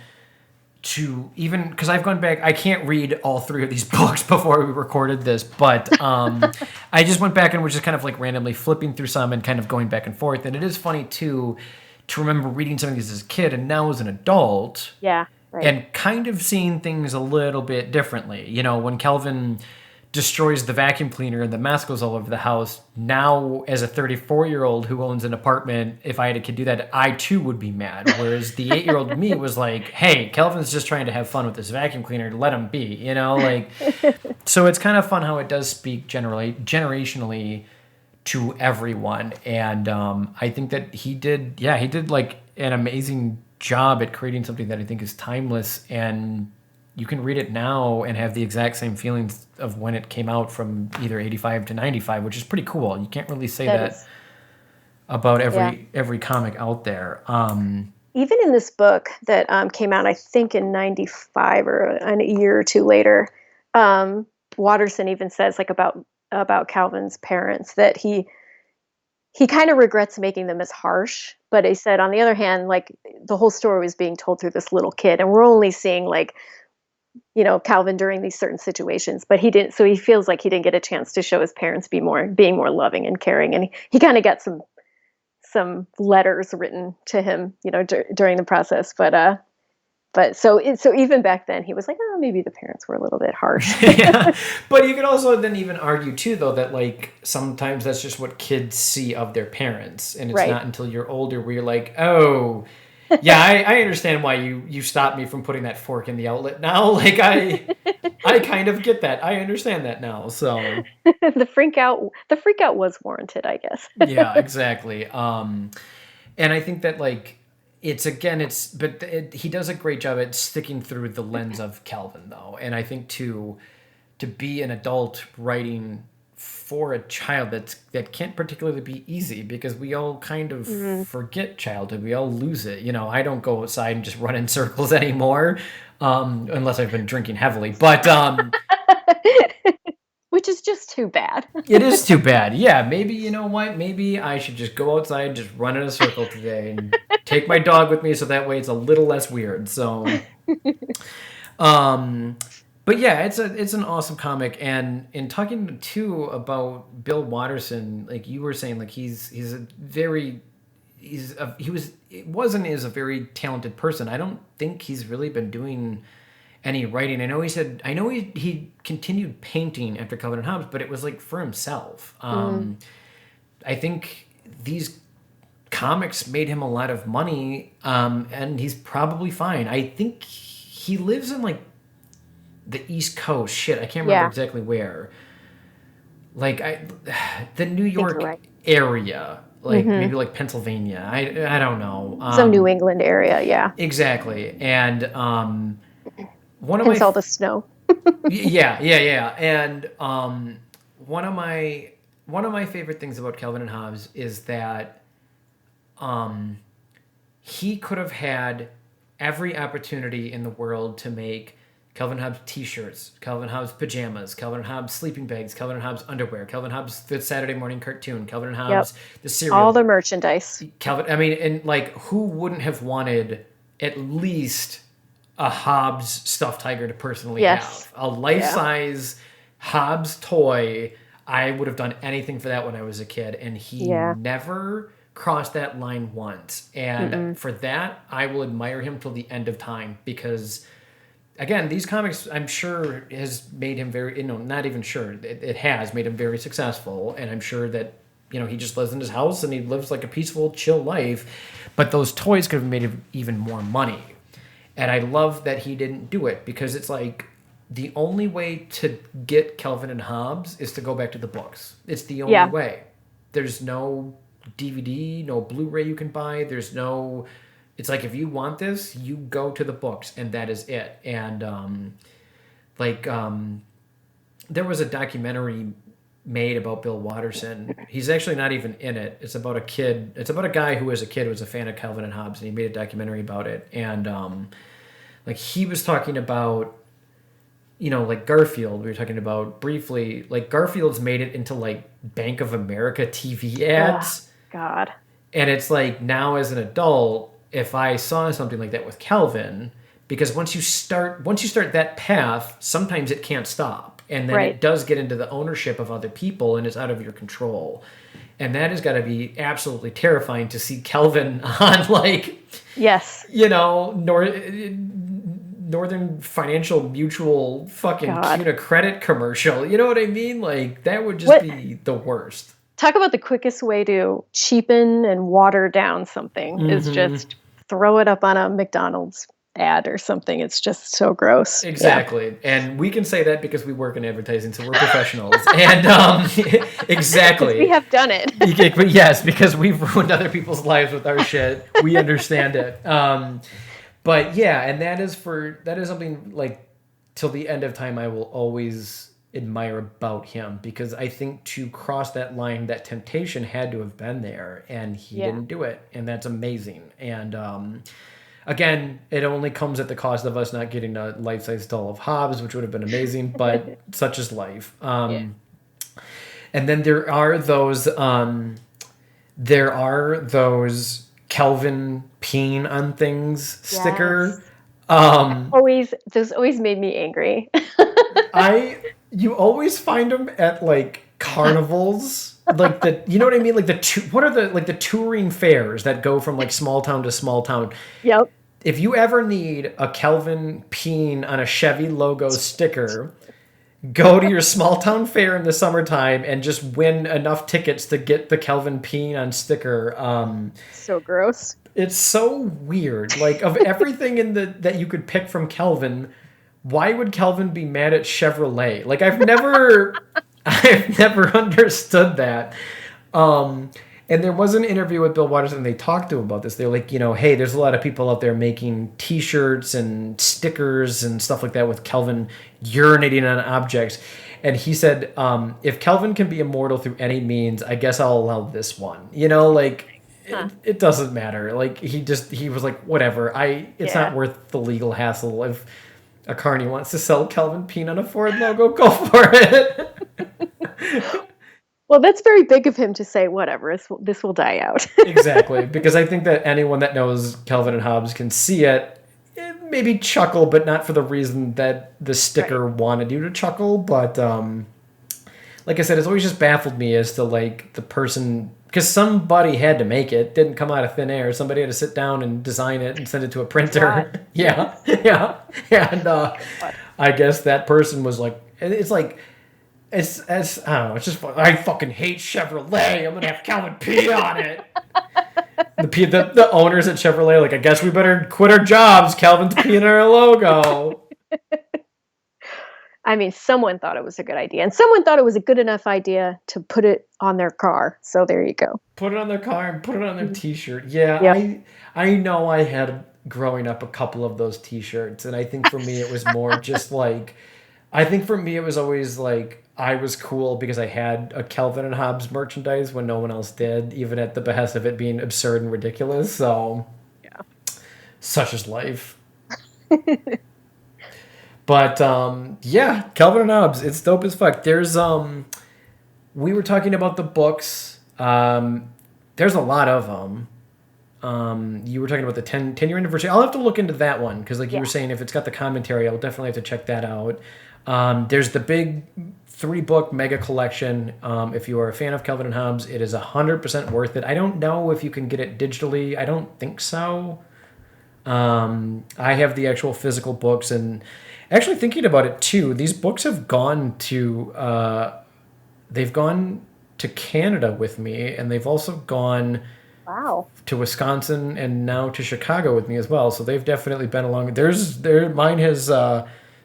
to even because I've gone back. I can't read all three of these books before we recorded this, but I just went back and was just kind of like randomly flipping through some and kind of going back and forth. And it is funny too to remember reading some of these as a kid and now as an adult Yeah. Right. and kind of seeing things a little bit differently. When Calvin destroys the vacuum cleaner and the mess goes all over the house, now as a 34-year-old who owns an apartment, if I had a kid do that, I too would be mad. Whereas the 8-year-old me was like, "Hey, Calvin's just trying to have fun with this vacuum cleaner. Let him be," like. So it's kind of fun how it does speak generationally to everyone, and I think that he did like an amazing job at creating something that I think is timeless, and you can read it now and have the exact same feelings of when it came out from either 85 to 95, which is pretty cool. You can't really say That that is. about Yeah. every comic out there. Even in this book that came out, I think in '95 or a year or two later, um, Watterson even says like about Calvin's parents that he kind of regrets making them as harsh, but he said on the other hand, like the whole story was being told through this little kid, and we're only seeing like Calvin during these certain situations, but he didn't. So he feels like he didn't get a chance to show his parents being more loving and caring, and he kind of got some letters written to him, during the process. So even back then, he was like, oh, maybe the parents were a little bit harsh. Yeah, but you could also then even argue too, though, that like sometimes that's just what kids see of their parents, and it's Right. not until you're older where you're like, oh, yeah, I understand why you stopped me from putting that fork in the outlet now. Like I kind of get that. I understand that now. So The freak out was warranted, I guess. yeah, exactly. And I think that like he does a great job at sticking through the lens of Calvin though, and I think to be an adult writing for a child that can't particularly be easy because we all kind of forget childhood. We all lose it. I don't go outside and just run in circles anymore, unless I've been drinking heavily. But Which is just too bad. it is too bad. Yeah, maybe you know what? Maybe I should just go outside, just run in a circle today, and take my dog with me, so that way it's a little less weird. So, but yeah, it's an awesome comic. And in talking too about Bill Watterson, like you were saying, like he was and is a very talented person. I don't think he's really been doing any writing. I know he continued painting after Calvin and Hobbes, but it was like for himself. I think these comics made him a lot of money, and he's probably fine. I think he lives in like the East Coast. Shit, I can't remember exactly where. Like the New York area, like maybe like Pennsylvania. I don't know. Some New England area, yeah. Exactly, and one of Hence all the snow. yeah, and one of my favorite things about Calvin and Hobbes is that he could have had every opportunity in the world to make Calvin Hobbes t-shirts, Calvin Hobbes pajamas, Calvin Hobbes sleeping bags, Calvin Hobbes underwear, Calvin Hobbes the Saturday morning cartoon, Calvin Hobbes the cereal, all the merchandise. And like who wouldn't have wanted at least a Hobbes stuffed tiger to personally have a life-size Hobbes toy? I would have done anything for that when I was a kid, and he never crossed that line once. And for that, I will admire him till the end of time, because again, these comics, I'm sure, has made him very, not even sure, it has made him very successful, and I'm sure that, he just lives in his house and he lives like a peaceful, chill life, but those toys could have made him even more money. And I love that he didn't do it, because it's like the only way to get Calvin and Hobbes is to go back to the books. It's the only way. There's no DVD, no Blu-ray you can buy. It's like, if you want this, you go to the books, and that is it. And there was a documentary made about Bill Watterson. He's actually not even in it. It's about a kid. It's about a guy who as a kid was a fan of Calvin and Hobbes, and he made a documentary about it. And he was talking about, like Garfield, we were talking about briefly, like Garfield's made it into like Bank of America TV ads. Oh, God. And it's like, now as an adult, if I saw something like that with Calvin, because once you start that path, sometimes it can't stop. And then it does get into the ownership of other people, and it's out of your control. And that has got to be absolutely terrifying to see Calvin on Northern Financial Mutual fucking CUNA credit commercial. You know what I mean? Like, that would just be the worst. Talk about the quickest way to cheapen and water down something is just throw it up on a McDonald's ad or something. It's just so gross. Exactly. Yeah. And we can say that because we work in advertising, so we're professionals. And exactly. We have done it. Yes, because we've ruined other people's lives with our shit. We understand it. But yeah, and that is something like till the end of time I will always admire about him, because I think to cross that line, that temptation had to have been there, and he didn't do it, and that's amazing. And again, it only comes at the cost of us not getting a life-size doll of Hobbes, which would have been amazing, but such is life. And then there are those Calvin peeing on things sticker. Always, those always made me angry. You always find them at like carnivals, like you know what I mean, like what are the like the touring fairs that go from like small town to small town. Yep. If you ever need a Kelvin peen on a Chevy logo sticker, go to your small town fair in the summertime and just win enough tickets to get the Kelvin peen on sticker. So gross. It's so weird. Like of everything in the that you could pick from Kelvin, why would Kelvin be mad at Chevrolet? Like I've never understood that. And there was an interview with Bill Watterson. They talked to him about this. They're like, hey, there's a lot of people out there making T-shirts and stickers and stuff like that with Kelvin urinating on objects. And he said, if Kelvin can be immortal through any means, I guess I'll allow this one. It doesn't matter. Like he was like, whatever. It's not worth the legal hassle. If a carny wants to sell Kelvin Peen on a Ford logo, go for it. Well, that's very big of him to say, whatever, this will die out. Exactly, because I think that anyone that knows Kelvin and Hobbes can see it, maybe chuckle, but not for the reason that the sticker wanted you to chuckle. But like I said, it's always just baffled me as to like the person, because somebody had to make it, didn't come out of thin air. Somebody had to sit down and design it and send it to a printer. Yeah. And I guess that person was like, it's like, it's I don't know. It's just I fucking hate Chevrolet. I'm gonna have Calvin P on it. The owners at Chevrolet are like, I guess we better quit our jobs. Calvin's P in our logo. I mean, someone thought it was a good idea, and someone thought it was a good enough idea to put it on their car. So there you go. Put it on their car and put it on their T-shirt. Yeah, yep. I know I had growing up a couple of those T-shirts, and I think for me it was more just like, I think for me it was always like, I was cool because I had a Kelvin and Hobbes merchandise when no one else did, even at the behest of it being absurd and ridiculous. So, yeah, such is life. But yeah, Kelvin and Hobbes, it's dope as fuck. There's we were talking about the books. There's a lot of them. You were talking about the 10-year anniversary. I'll have to look into that one because, like you were saying, if it's got the commentary, I'll definitely have to check that out. There's the big 3-book mega collection. If you are a fan of Kelvin and Hobbes, it is 100% worth it. I don't know if you can get it digitally. I don't think so. I have the actual physical books, and actually thinking about it too, these books have gone to they've gone to Canada with me, and they've also gone to Wisconsin and now to Chicago with me as well. So they've definitely been along. Mine has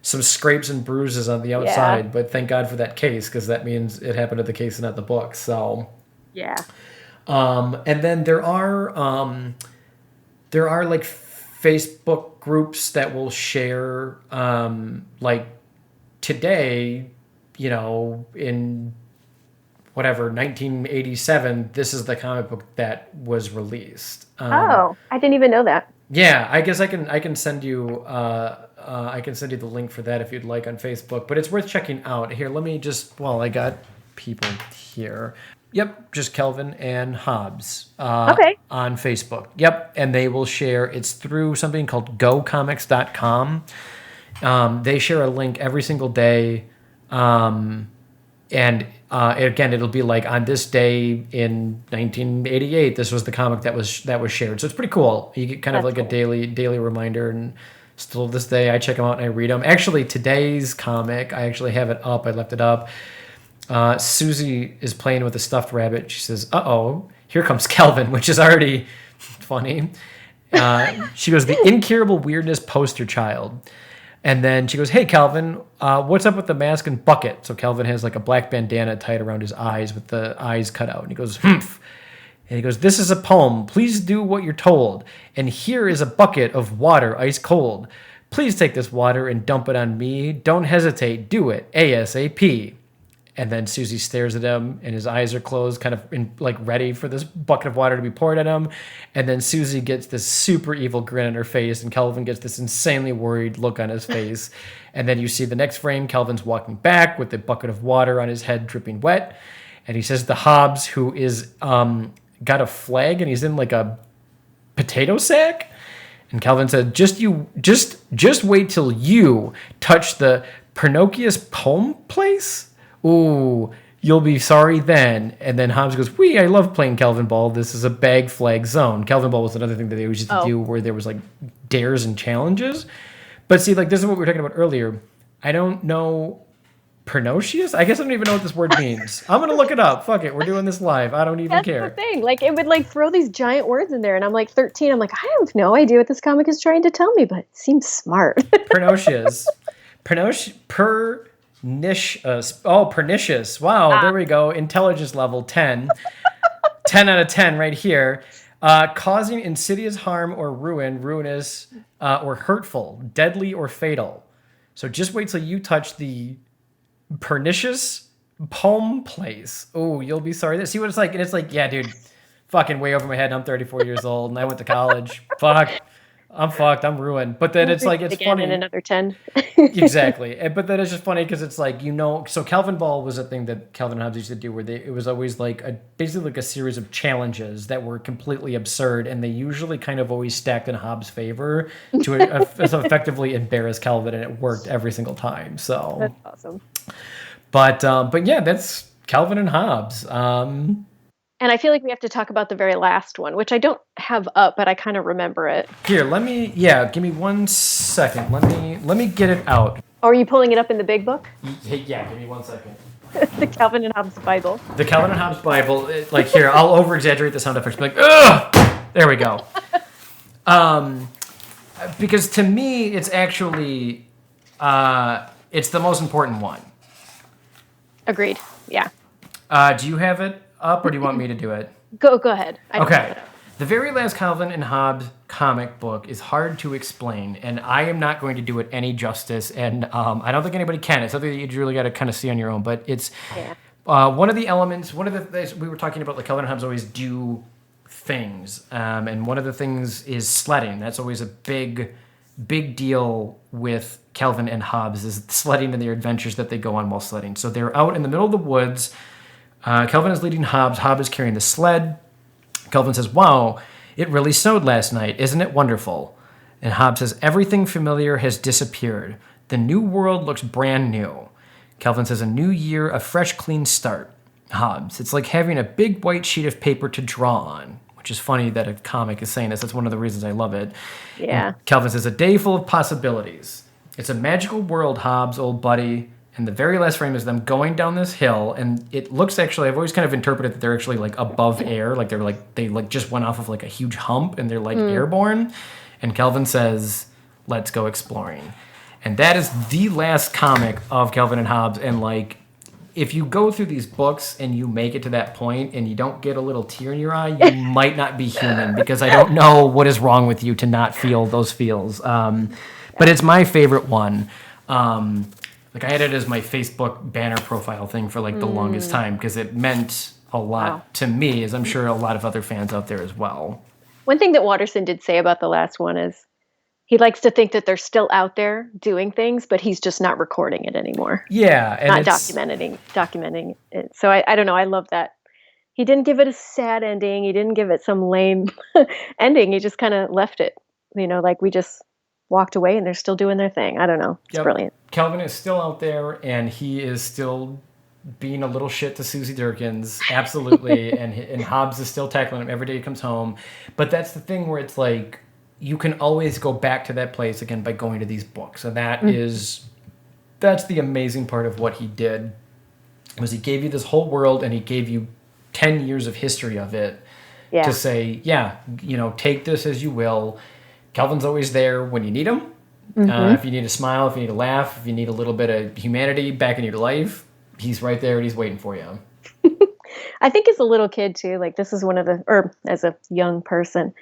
some scrapes and bruises on the outside, but thank God for that case, because that means it happened to the case and not the book. So yeah. And then there are like Facebook groups that will share like today, in whatever 1987, this is the comic book that was released. I didn't even know that. Yeah, I guess I can send you I can send you the link for that if you'd like on Facebook, but it's worth checking out. Here, let me just, I got people here. Yep, just Kelvin and Hobbes on Facebook. Yep, and they will share, it's through something called gocomics.com. They share a link every single day, and again, it'll be like, on this day in 1988, this was the comic that was shared. So it's pretty cool. You get kind of like a daily reminder, and still to this day, I check them out and I read them. Actually, today's comic, I actually have it up. I left it up. Susie is playing with a stuffed rabbit. She says, "Uh-oh, here comes Kelvin," which is already funny. She goes, "The incurable weirdness poster child." And then she goes, "Hey, Kelvin, what's up with the mask and bucket?" So Kelvin has like a black bandana tied around his eyes with the eyes cut out. And he goes, "Humph." And he goes, "This is a poem. Please do what you're told. And here is a bucket of water, ice cold. Please take this water and dump it on me. Don't hesitate. Do it. ASAP." And then Susie stares at him, and his eyes are closed, kind of ready for this bucket of water to be poured at him. And then Susie gets this super evil grin on her face, and Kelvin gets this insanely worried look on his face. And then you see the next frame, Kelvin's walking back with the bucket of water on his head dripping wet. And he says to Hobbes, who is got a flag, and he's in like a potato sack. And Calvin said, just wait till you touch the Pernicious poem place. Ooh, you'll be sorry then. And then Hobbes goes, I love playing Calvin Ball. This is a bag flag zone. Calvin Ball was another thing that they used to do where there was like dares and challenges. But see, like this is what we were talking about earlier. I don't know Pernicious? I guess I don't even know what this word means. I'm going to look it up. Fuck it. We're doing this live. I don't even care. That's the thing. Like, it would, like, throw these giant words in there, and I'm, like, 13. I'm like, I have no idea what this comic is trying to tell me, but it seems smart. Pernicious. Pernicious. Wow, there we go. Intelligence level 10. 10 out of 10 right here. Causing insidious harm or ruinous or hurtful, deadly or fatal. So just wait till you touch the Pernicious poem place. Oh, you'll be sorry. See what it's like? And it's like, yeah, dude, fucking way over my head. I'm 34 years old and I went to college. Fuck. I'm fucked. I'm ruined. But then it's like, it's funny. In another 10. Exactly. But then it's just funny because it's like, so Calvin Ball was a thing that Calvin and Hobbes used to do where it was always like basically like a series of challenges that were completely absurd. And they usually kind of always stacked in Hobbes' favor to effectively embarrass Calvin. And it worked every single time. So that's awesome. But yeah, that's Calvin and Hobbes. And I feel like we have to talk about the very last one, which I don't have up, but I kind of remember it. Here, give me 1 second. Let me get it out. Are you pulling it up in the big book? Yeah, give me 1 second. The Calvin and Hobbes Bible. The Calvin and Hobbes Bible. Like here, I'll over exaggerate the sound effects. Be like, ugh! There we go. Because to me, it's actually it's the most important one. Agreed. Yeah. Do you have it up, or do you want me to do it? Go ahead. Okay. The very last Calvin and Hobbes comic book is hard to explain, and I am not going to do it any justice, and I don't think anybody can. It's something that you really got to kind of see on your own, but it's one of the elements, one of the things we were talking about, like Calvin and Hobbes always do things, and one of the things is sledding. That's always a big deal with Calvin and Hobbes, is sledding and their adventures that they go on while sledding. So they're out in the middle of the woods. Calvin is leading Hobbes. Hobbes is carrying the sled. Calvin says, wow, it really snowed last night. Isn't it wonderful? And Hobbes says, everything familiar has disappeared. The new world looks brand new. Calvin says, a new year, a fresh, clean start. Hobbes, it's like having a big white sheet of paper to draw on, which is funny that a comic is saying this. That's one of the reasons I love it. Yeah. And Calvin says, a day full of possibilities. It's a magical world, Hobbes, old buddy. And the very last frame is them going down this hill, and it looks actually, I've always kind of interpreted that they're actually like above air, like they just went off of like a huge hump and they're like airborne. And Calvin says, let's go exploring. And that is the last comic of Calvin and Hobbes. And like, if you go through these books and you make it to that point and you don't get a little tear in your eye, you might not be human, because I don't know what is wrong with you to not feel those feels. But it's my favorite one. Like I had it as my Facebook banner profile thing for like the longest time, because it meant a lot to me, as I'm sure a lot of other fans out there as well. One thing that Watterson did say about the last one is he likes to think that they're still out there doing things, but he's just not recording it anymore. Yeah. And not documenting it. So I don't know. I love that. He didn't give it a sad ending. He didn't give it some lame ending. He just kind of left it, like we just walked away and they're still doing their thing. I don't know. It's brilliant. Calvin is still out there, and he is still being a little shit to Susie Durkins. Absolutely. and Hobbes is still tackling him every day he comes home. But that's the thing where it's like, you can always go back to that place again by going to these books. And that's the amazing part of what he did, was he gave you this whole world, and he gave you 10 years of history of it to say, take this as you will. Calvin's always there when you need him. If you need a smile, if you need a laugh, if you need a little bit of humanity back in your life, he's right there and he's waiting for you. I think as a little kid too, like this is or as a young person,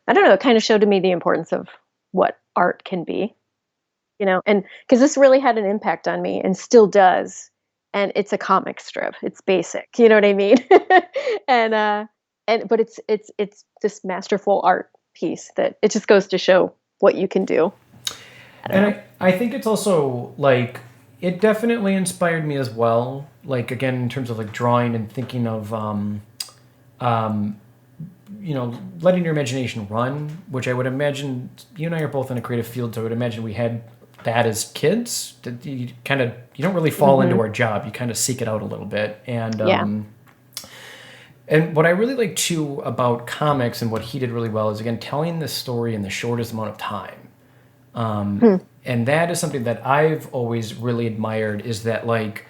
I don't know, it kind of showed to me the importance of what art can be, and because this really had an impact on me and still does. And it's a comic strip. It's basic. You know what I mean? But it's this masterful art piece that it just goes to show what you can do. I think it's also like, it definitely inspired me as well. Like again, in terms of like drawing and thinking of letting your imagination run, which I would imagine you and I are both in a creative field, so I would imagine we had that as kids. That you don't really fall into our job. You kind of seek it out a little bit. Yeah. And what I really like too about comics and what he did really well is, again, telling the story in the shortest amount of time. And that is something that I've always really admired, is that, like,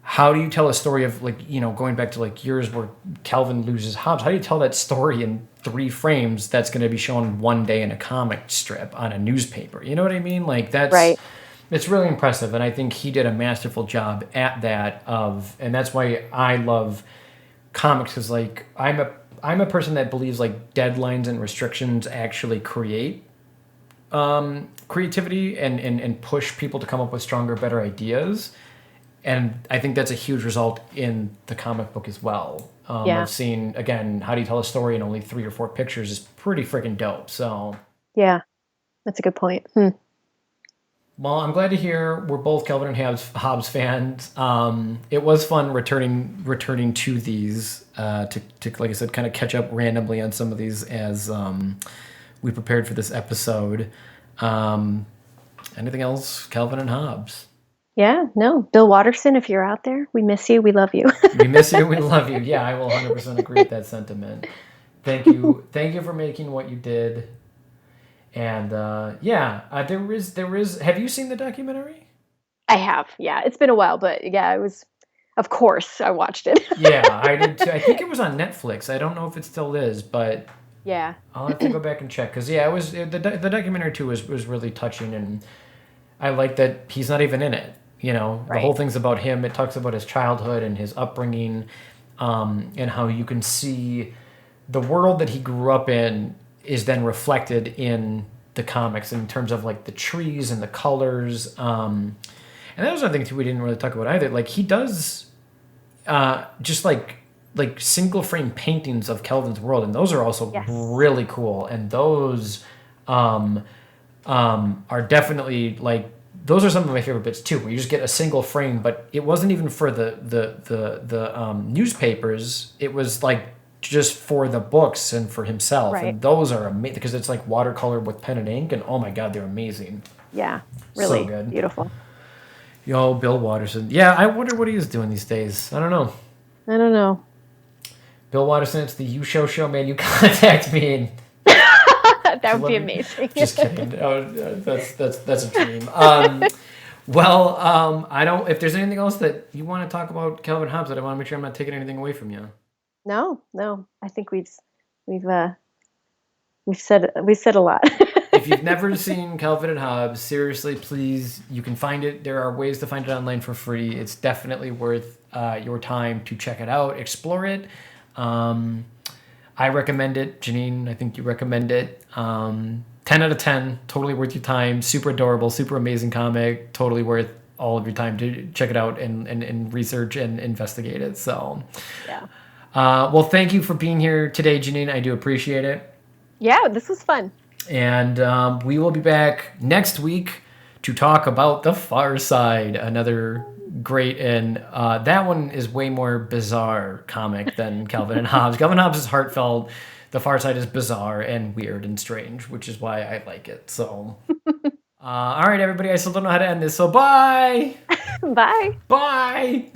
how do you tell a story of, like, going back to like years where Calvin loses Hobbes? How do you tell that story in 3 frames that's going to be shown one day in a comic strip on a newspaper? You know what I mean? Like, Right. it's really impressive. And I think he did a masterful job at that and that's why I love comics, because, like, I'm a person that believes, like, deadlines and restrictions actually create creativity and push people to come up with stronger, better ideas. And I think that's a huge result in the comic book as well. Of seeing, again, how do you tell a story in only 3 or 4 pictures is pretty freaking dope. So, Yeah. That's a good point. well, I'm glad to hear we're both Calvin and Hobbes fans. It was fun returning to these to like I said, kind of catch up randomly on some of these as we prepared for this episode. Anything else, Calvin and Hobbes? Yeah. No. Bill Watterson, if you're out there, we miss you. We love you. We miss you. We love you. Yeah, I will 100% agree with that sentiment. Thank you. Thank you for making what you did. And there is. Have you seen the documentary? I have. Yeah. It's been a while, but yeah, it was. Of course, I watched it. Yeah, I did too. I think it was on Netflix. I don't know if it still is, but Yeah. I'll have to go back and check, because it was the documentary too was really touching, and I like that he's not even in it. The Right. whole thing's about him. It talks about his childhood and his upbringing, and how you can see the world that he grew up in is then reflected in the comics in terms of, like, the trees and the colors. And that was another thing too we didn't really talk about either. Like, he does just like single frame paintings of Kelvin's world, and those are also Yes. really cool. And those are definitely, like, those are some of my favorite bits too, where you just get a single frame, but it wasn't even for the newspapers. It was, like, just for the books and for himself. Right. And those are amazing, because it's like watercolor with pen and ink, and oh my god, they're amazing. Yeah. Really So good. beautiful. Yo, Bill Watterson. Yeah, I wonder what he is doing these days. I don't know. I don't know. Bill Watterson, it's the You Show, man. You contact me. And That would be amazing. just kidding. That's a dream. I don't. If there's anything else that you want to talk about Calvin Hobbes, I want to make sure I'm not taking anything away from you. No. I think we've said a lot. If you've never seen Calvin and Hobbes, seriously, please, you can find it. There are ways to find it online for free. It's definitely worth your time to check it out, explore it. I recommend it. Jenine, I think you recommend it. 10 out of 10, totally worth your time. Super adorable, super amazing comic. Totally worth all of your time to check it out and research and investigate it. So, Yeah. Well, thank you for being here today, Jenine. I do appreciate it. Yeah, this was fun. And we will be back next week to talk about The Far Side, another great, and that one is way more bizarre comic than Calvin and Hobbes. Calvin and Hobbes is heartfelt. The Far Side is bizarre and weird and strange, which is why I like it. So, all right, everybody, I still don't know how to end this. So, bye. Bye. Bye.